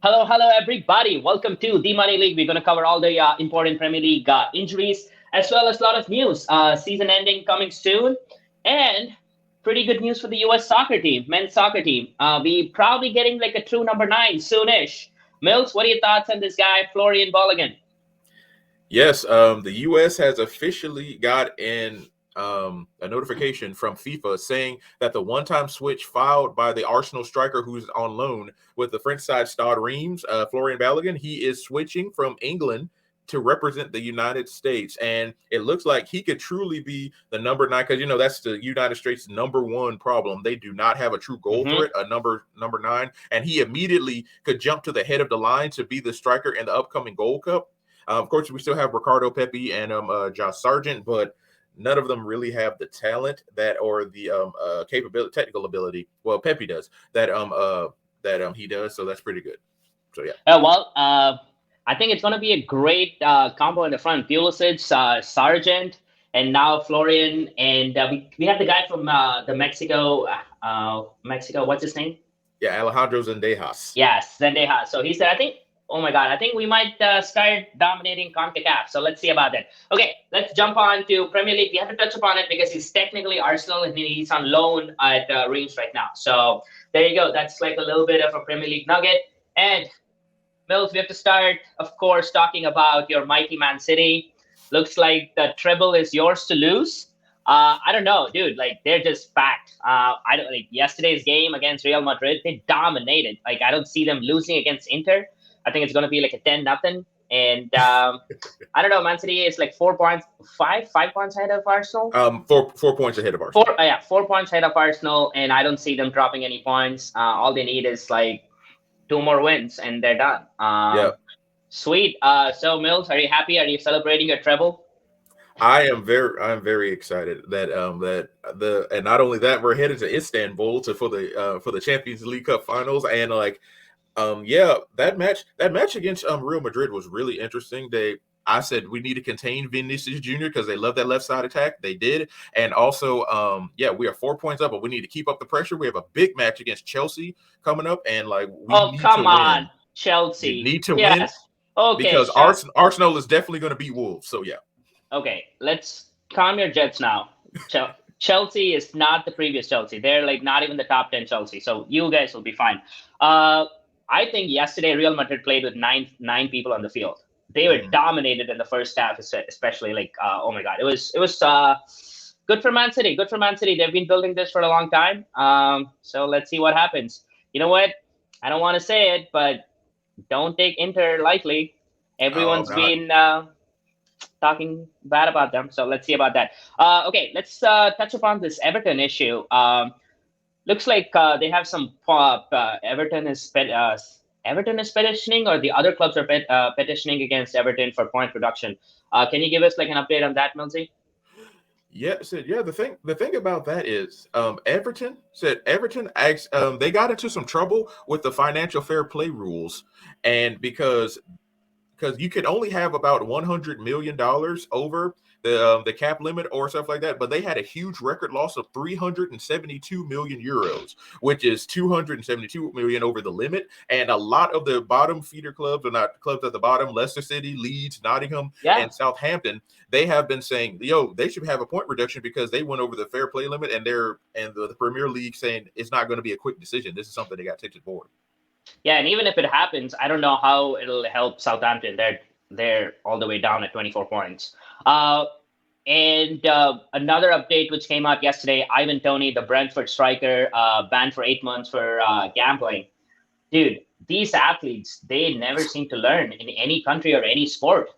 Hello, everybody. Welcome to the Money League. We're going to cover all the important Premier League injuries as well as a lot of news. Season ending coming soon, and pretty good news for the U.S. soccer team, men's soccer team. We probably getting like a true number 9 soonish. Mills, what are your thoughts on this guy, Florian Bolligan? Yes, the U.S. has officially got a notification from FIFA saying that the one-time switch filed by the Arsenal striker who's on loan with the French side Stade Reims, Florian Balogun, he is switching from England to represent the United States. And it looks like he could truly be the number 9 because, that's the United States' number 1 problem. They do not have a true goal Mm-hmm. threat, a number 9. And he immediately could jump to the head of the line to be the striker in the upcoming Gold Cup. Of course, we still have Ricardo Pepi and Josh Sargent, but none of them really have the talent that or the capability, technical ability. Well, Pepi does that he does, so that's pretty good. So yeah. I think it's going to be a great combo in the front. Pulisic, Sargent, and now Florian, and we have the guy from the Mexico. Mexico, what's his name? Yeah, Alejandro Zendejas. Yes, Zendeja. So he said, I think, oh my God, I think we might start dominating CONCACAF. So let's see about that. Okay, let's jump on to Premier League. We have to touch upon it because he's technically Arsenal and he's on loan at Reims right now. So there you go. That's like a little bit of a Premier League nugget. And Mills, we have to start, of course, talking about your mighty Man City. Looks like the treble is yours to lose. I don't know, dude. Like they're just packed. I don't like yesterday's game against Real Madrid. They dominated. Like I don't see them losing against Inter. I think it's gonna be like a 10-0. And I don't know. Man City is like 4 points, five points ahead of Arsenal. Four points ahead of Arsenal. 4 points ahead of Arsenal, and I don't see them dropping any points. All they need is like 2 more wins, and they're done. Yeah. Sweet. So Mills, are you happy? Are you celebrating your treble? I'm very excited that and not only that, we're headed to Istanbul for the Champions League Cup finals. And that match against Real Madrid was really interesting. I said we need to contain Vinicius Jr. because they love that left side attack. They did. And also, we are 4 points up, but we need to keep up the pressure. We have a big match against Chelsea coming up, and we need to come on, win. Chelsea. We need to win Yes. Okay. because Arsenal is definitely going to beat Wolves. So yeah. Okay, let's calm your jets now. Chelsea is not the previous Chelsea. They're like not even the top 10 Chelsea. So you guys will be fine. I think yesterday Real Madrid played with nine people on the field. They were dominated in the first half, especially like oh my God, it was good for Man City. Good for Man City. They've been building this for a long time. So let's see what happens. You know what? I don't want to say it, but don't take Inter lightly. Everyone's been talking bad about them. So let's see about that. Okay, let's touch upon this Everton issue. Looks like they have some Everton is petitioning, or the other clubs are petitioning against Everton for point reduction. Can you give us like an update on that, Milsey? Yeah, the thing about that is Everton asked, they got into some trouble with the financial fair play rules, and because you can only have about $100 million over the cap limit or stuff like that, but they had a huge record loss of 372 million euros, which is 272 million over the limit. And a lot of the bottom feeder clubs, or not clubs at the bottom, Leicester City, Leeds, Nottingham, and Southampton, they have been saying, they should have a point reduction because they went over the fair play limit, and the Premier League saying it's not going to be a quick decision. This is something they got to take to the board. Yeah, and even if it happens, I don't know how it'll help Southampton. They're all the way down at 24 points. And another update which came out yesterday: Ivan Toney, the Brentford striker, banned for 8 months for gambling. Dude, these athletes, they never seem to learn in any country or any sport.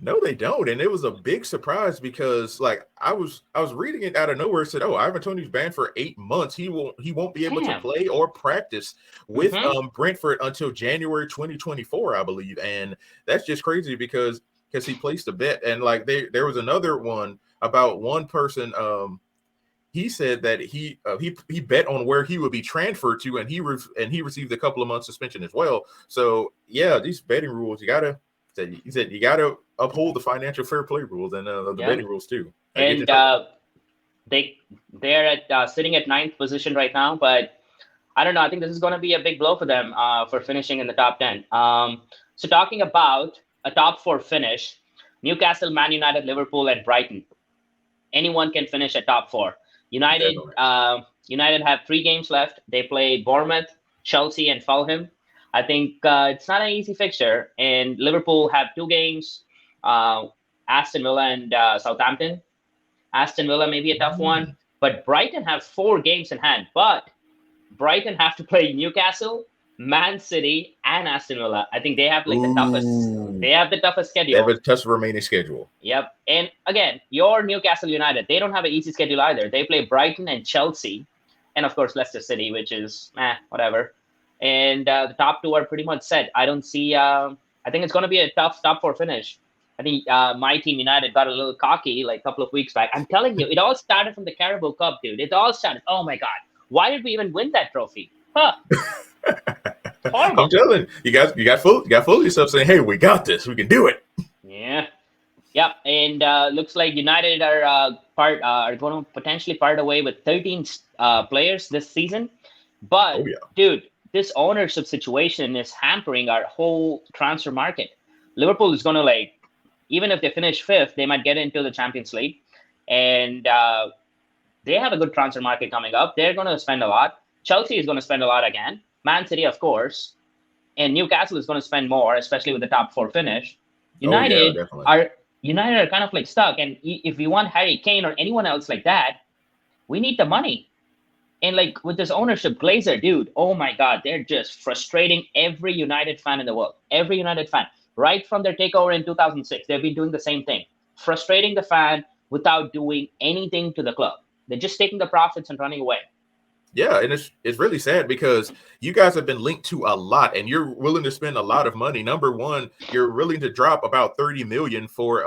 No, they don't, and it was a big surprise because, like, I was reading it out of nowhere. It said, "Oh, Ivan Toney's banned for 8 months. He won't be able to play or practice with Brentford until January 2024, I believe." And that's just crazy because he placed a bet, and like there was another one about one person. He said that he bet on where he would be transferred to, and he received a couple of months suspension as well. So yeah, these betting rules, he said you got to uphold the financial fair play rules and the betting rules too. And they're at sitting at 9th position right now, but I don't know. I think this is going to be a big blow for them for finishing in the top 10. So talking about a top four finish, Newcastle, Man United, Liverpool, and Brighton. Anyone can finish at top four. United, Definitely. United have 3 games left. They play Bournemouth, Chelsea, and Fulham. I think it's not an easy fixture. And Liverpool have 2 games, Aston Villa and Southampton. Aston Villa may be a tough one, Mm. but Brighton have 4 games in hand. But Brighton have to play Newcastle, Man City, and Aston Villa. I think they have like the toughest. They Ooh, have the toughest they have schedule. a tough remaining schedule. Yep. And again, your Newcastle United, they don't have an easy schedule either. They play Brighton and Chelsea, and of course Leicester City, which is whatever. And the top two are pretty much set. I don't see. I think it's going to be a tough top four finish. I think my team United got a little cocky like a couple of weeks back. I'm telling you, it all started from the Carabao Cup, dude. It all started. Oh my God, why did we even win that trophy? Huh? I'm Horrible. telling you guys, you got full of yourself saying, "Hey, we got this. We can do it." Yeah. Yeah, and looks like United are going to potentially part away with 13 players this season. Oh But yeah, dude, this ownership situation is hampering our whole transfer market. Liverpool is going to like, even if they finish fifth, they might get into the Champions League, and they have a good transfer market coming up. They're going to spend a lot. Chelsea is going to spend a lot again. Man City, of course, and Newcastle is going to spend more, especially with the top four finish. oh yeah, United definitely. are United are kind of like stuck, and if we want Harry Kane or anyone else like that, we need the money. And like with this ownership Glazer, dude, oh my God, they're just frustrating every United fan in the world. Every United fan, right from their takeover in 2006, they've been doing the same thing, frustrating the fan without doing anything to the club. They're just taking the profits and running away. Yeah, and it's really sad because you guys have been linked to a lot, and you're willing to spend a lot of money. Number one, you're willing to drop about 30 million for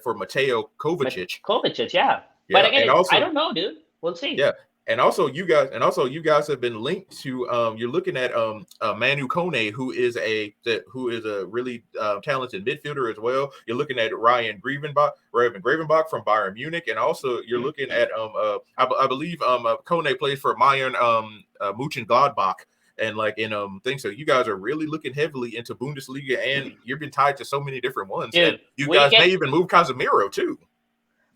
Mateo But Kovacic. Kovacic, yeah. But Yeah, again, and I also don't know, dude. We'll see. yeah, and also you guys have been linked to you're looking at Manu Kone, who is a really talented midfielder as well. You're looking at Ryan Gravenbach from Bayern Munich, and also you're looking at I believe Kone plays for Bayern Mönchengladbach. And like in things, so you guys are really looking heavily into Bundesliga, and you've been tied to so many different ones, and Dude, you we guys get may even move Casemiro too.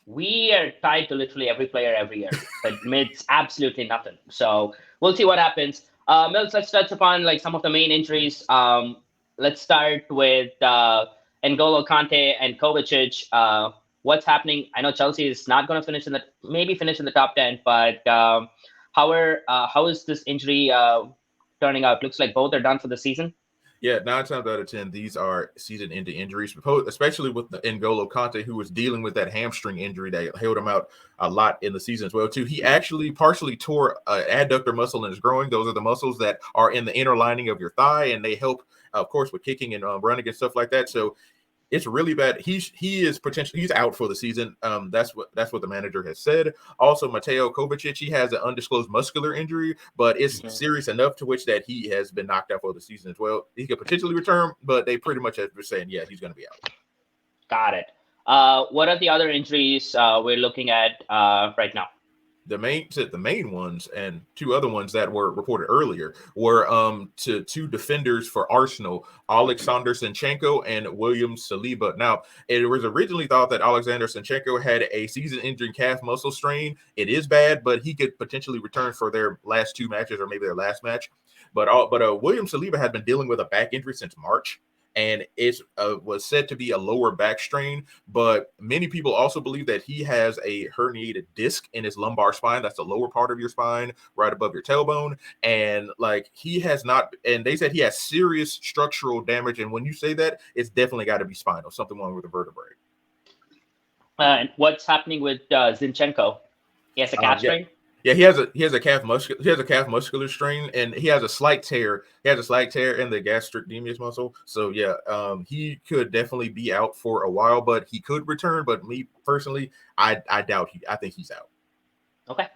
we are tied to literally every player every year, but it's absolutely nothing. So we'll see what happens. Mills, let's touch upon like some of the main injuries. Let's start with N'Golo Kante and Kovacic. What's happening? I know Chelsea is not going to finish in the top 10, but how is this injury turning out? Looks like both are done for the season. Yeah, 9 times out of 10, these are season-ending injuries, especially with the N'Golo Kante, who was dealing with that hamstring injury that held him out a lot in the season as well. Too, he actually partially tore an adductor muscle in his groin. Those are the muscles that are in the inner lining of your thigh, and they help, of course, with kicking and running and stuff like that. So it's really bad. He's out for the season. That's what the manager has said. Also, Mateo Kovacic, he has an undisclosed muscular injury, but it's Mhm. serious enough to which that he has been knocked out for the season as well. He could potentially return, but they pretty much have been saying, yeah, he's going to be out. Got it. What are the other injuries we're looking at right now? The main ones and two other ones that were reported earlier were to two defenders for Arsenal, Alexander Zinchenko and William Saliba. Now, it was originally thought that Alexander Zinchenko had a season-ending calf muscle strain. It is bad, but he could potentially return for their last 2 matches or maybe their last match. But William Saliba had been dealing with a back injury since March, and it was said to be a lower back strain. But many people also believe that he has a herniated disc in his lumbar spine. That's the lower part of your spine, right above your tailbone. And like he has not, and they said he has serious structural damage. And when you say that, it's definitely got to be spinal, something wrong with the vertebrae. And what's happening with Zinchenko? He has a calf Yeah, strain. yeah, he has a calf muscular strain, and he has a slight tear. He has a slight tear in the gastrocnemius muscle. So yeah, he could definitely be out for a while, but he could return. But me personally, I doubt I think he's out. Okay.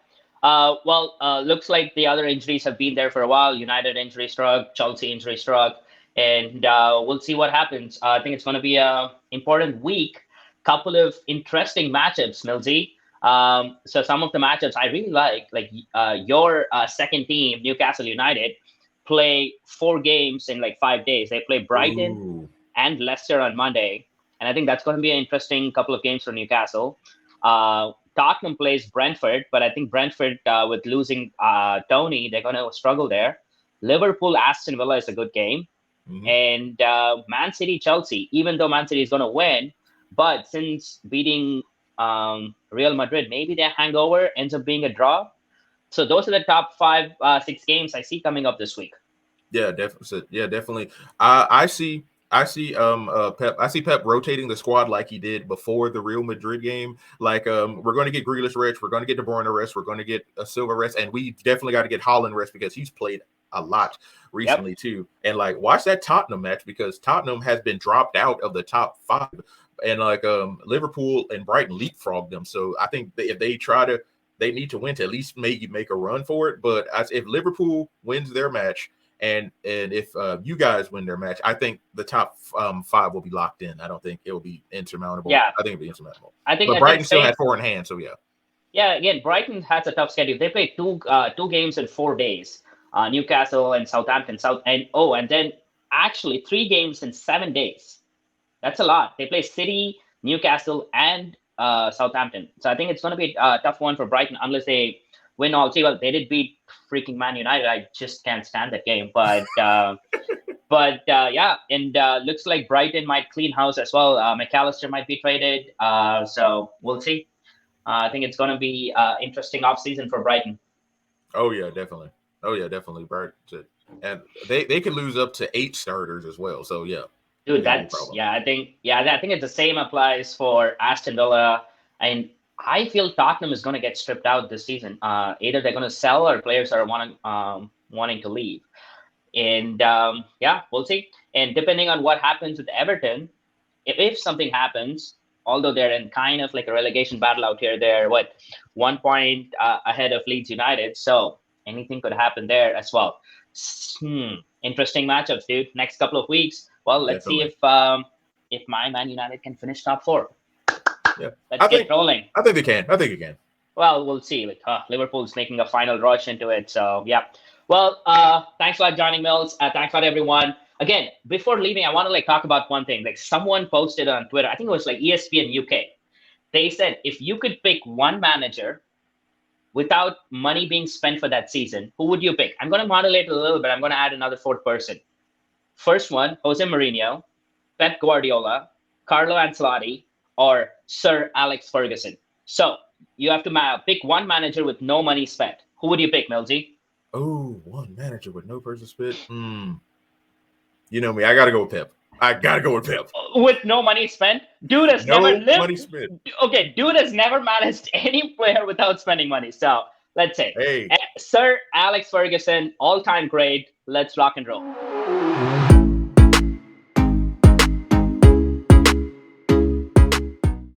Looks like the other injuries have been there for a while. United injury struck, Chelsea injury struck, and we'll see what happens. I think it's going to be a important week. Couple of interesting matchups, Millsy. So some of the matchups I really like your second team, Newcastle United, play 4 games in like 5 days. They play Brighton Ooh. and Leicester on Monday, and I think that's going to be an interesting couple of games for Newcastle. Tottenham plays Brentford, but I think Brentford, with losing Tony, they're going to struggle there. Liverpool, Aston Villa is a good game. Mhm. And Man City, Chelsea, even though Man City is going to win, but since beating Real Madrid, maybe their hangover ends up being a draw. So those are the top 5, 6 games I see coming up this week. Yeah, definitely. Yeah, definitely. I see Pep rotating the squad like he did before the Real Madrid game. Like, we're going to get Grealish rest, we're going to get De Bruyne rest, we're going to get a Silva rest, and we definitely got to get Haaland rest because he's played a lot Yep. recently too. And like, watch that Tottenham match because Tottenham has been dropped out of the top 5, and like Liverpool and Brighton leapfrogged them. So I think if they try to, they need to win to at least make a run for it. But if Liverpool wins their match, and if you guys win their match, I think the top 5 will be locked in. I don't think it will be insurmountable. Yeah. I think it'll be insurmountable. I think But Brighton still had 4 in hand, so yeah. Yeah, again, Brighton has a tough schedule. They play two games in 4 days. Newcastle and Southampton, and then actually 3 games in 7 days. That's a lot. They play City, Newcastle, and Southampton. So I think it's going to be a tough one for Brighton unless they win all 3. Well, they did beat freaking Man United. I just can't stand that game. But yeah, and looks like Brighton might clean house as well. McAllister might be traded. So we'll see. I think it's going to be interesting off season for Brighton. Oh yeah, definitely. Oh yeah, definitely. Brighton, and they could lose up to 8 starters as well. So yeah. Dude, I think it's the same applies for Aston Villa, and I feel Tottenham is going to get stripped out this season. Either they're going to sell or players are wanting to leave, and yeah, we'll see. And depending on what happens with Everton, if something happens, although they're in kind of like a relegation battle out here, they're 1 point ahead of Leeds United, so anything could happen there as well. Interesting matchups, dude. Next couple of weeks. Well, let's see if my Man United can finish top 4. Yeah, let's get rolling. I think they can. Well, we'll see. Liverpool's making a final rush into it, so yeah. Well, thanks a lot, joining, Mills. Thanks a lot, everyone. Again, before leaving, I want to talk about one thing. Someone posted on Twitter, I think it was ESPN UK. They said if you could pick one manager without money being spent for that season, who would you pick? I'm going to modulate a little bit. I'm going to add another 4th person. First one, Jose Mourinho, Pep Guardiola, Carlo Ancelotti, or Sir Alex Ferguson. So you have to pick one manager with no money spent. Who would you pick, Milsey? Oh, one manager with no person spent. You know me. I got to go with Pep. With no money spent? Dude has never lived. Money spent. Okay, dude has never managed any player without spending money. So let's say, Sir Alex Ferguson, all-time great. Let's rock and roll.